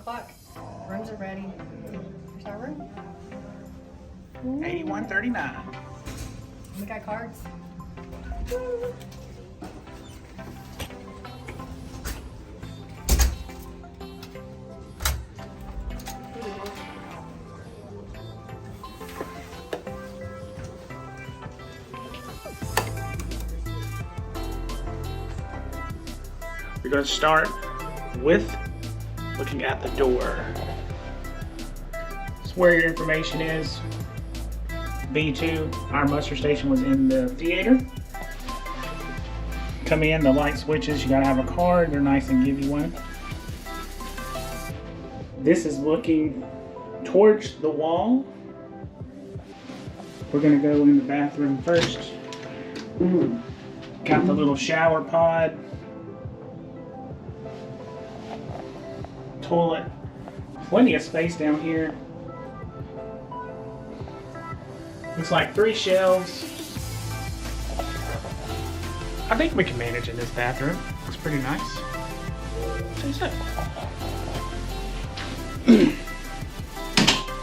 o'clock. Rooms are ready. Here's our room. 8139. We got cards. We're going to start with looking at the door. It's where your information is. B2, our muster station was in the theater. Come in, the light switches, you gotta have a card, they're nice and give you one. This is looking towards the wall. We're gonna go in the bathroom first. Got the little shower pod. Toilet. Plenty of space down here. Looks like 3 shelves. I think we can manage in this bathroom. Looks pretty nice.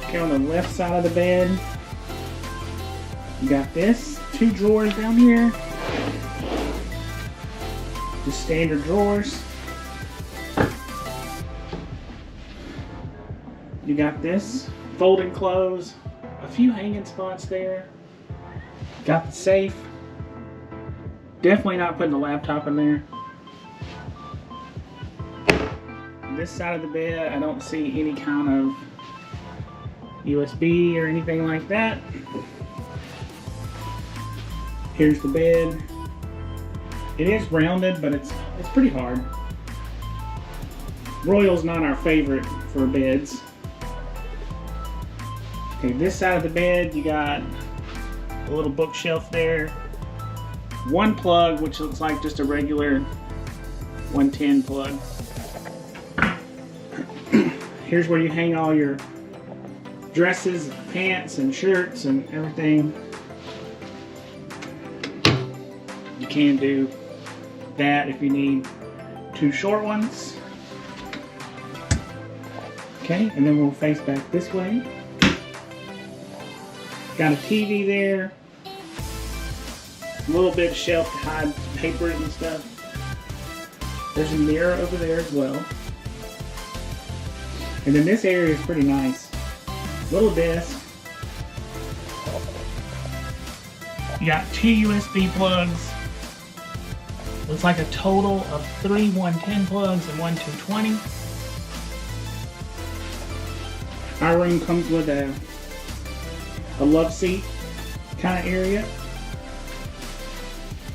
Okay, on the left side of the bed, you got this. 2 drawers down here. Just standard drawers. You got this. Folded clothes. A few hanging spots there. Got the safe. Definitely not putting the laptop in there. This side of the bed, I don't see any kind of USB or anything like that. Here's the bed. It is rounded, but it's pretty hard. Royal's not our favorite for beds. Okay, this side of the bed, you got a little bookshelf there. 1 plug, which looks like just a regular 110 plug. Here's where you hang all your dresses, pants, and shirts and everything. You can do that if you need 2 short ones. Okay, and then we'll face back this way. Got a TV there. A little bit of shelf to hide papers and stuff. There's a mirror over there as well. And then this area is pretty nice. Little desk. You got 2 USB plugs. Looks like a total of 3 110 plugs and 1 220. Our room comes with a love seat kind of area.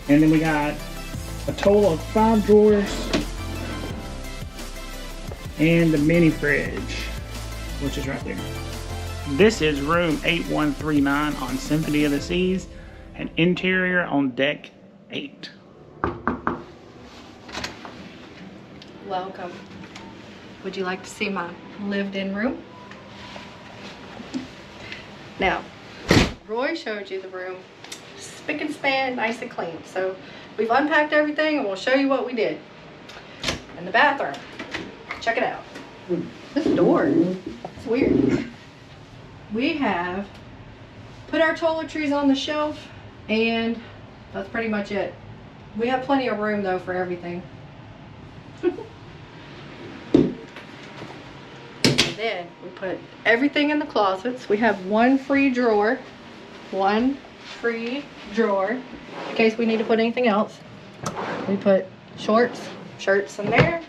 And then we got a total of 5 drawers and the mini fridge, which is right there. This is room 8139 on Symphony of the Seas, and interior on deck 8. Welcome. Would you like to see my lived-in room? Now, Roy showed you the room spick and span, nice and clean. So we've unpacked everything and we'll show you what we did in the bathroom. Check it out. This door, it's weird. We have put our toiletries on the shelf and that's pretty much it. We have plenty of room though for everything. Then we put everything in the closets. We have 1 free drawer. 1 free drawer in case we need to put anything else. We put shorts, shirts in there.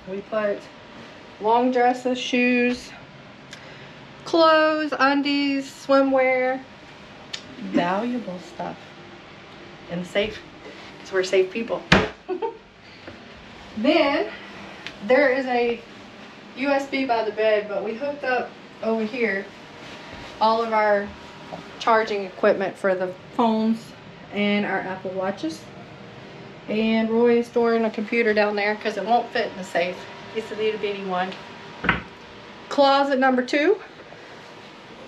We put long dresses, shoes, clothes, undies, swimwear, valuable stuff. And safe, because we're safe people. Then there is a USB by the bed, but we hooked up over here all of our charging equipment for the phones and our Apple Watches. And Roy is storing a computer down there because it won't fit in the safe. It's a little bitty one. Closet number 2.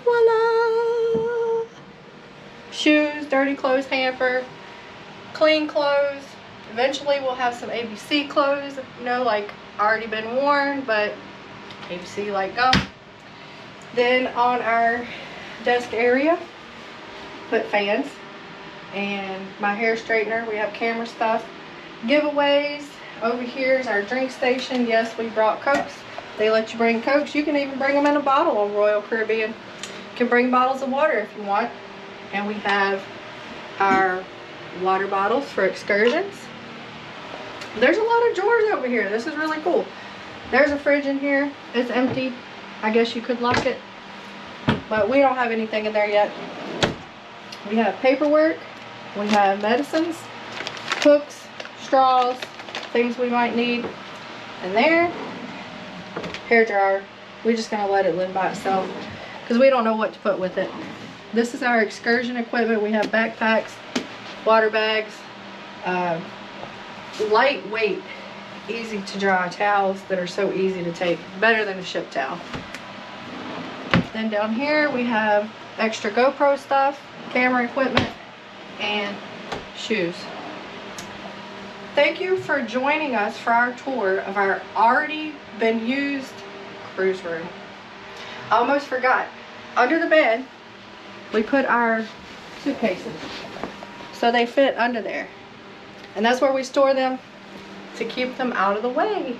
Voila! Shoes, dirty clothes hamper, clean clothes. Eventually we'll have some ABC clothes, you know, like already been worn, but KFC like gum. Then on our desk area, put fans and my hair straightener. We have camera stuff. Giveaways. Over here is our drink station. Yes, we brought Cokes. They let you bring Cokes. You can even bring them in a bottle on Royal Caribbean. You can bring bottles of water if you want. And we have our water bottles for excursions. There's a lot of drawers over here. This is really cool. There's a fridge in here. It's empty. I guess you could lock it, but we don't have anything in there yet. We have paperwork. We have medicines, hooks, straws, things we might need. And there, hair dryer. We're just gonna let it live by itself because we don't know what to put with it. This is our excursion equipment. We have backpacks, water bags, lightweight, easy to dry towels that are so easy to take, better than a ship towel. Then down here we have extra GoPro stuff, camera equipment, and shoes. Thank you for joining us for our tour of our already been used cruise room. I almost forgot, under the bed we put our suitcases so they fit under there, and that's where we store them to keep them out of the way.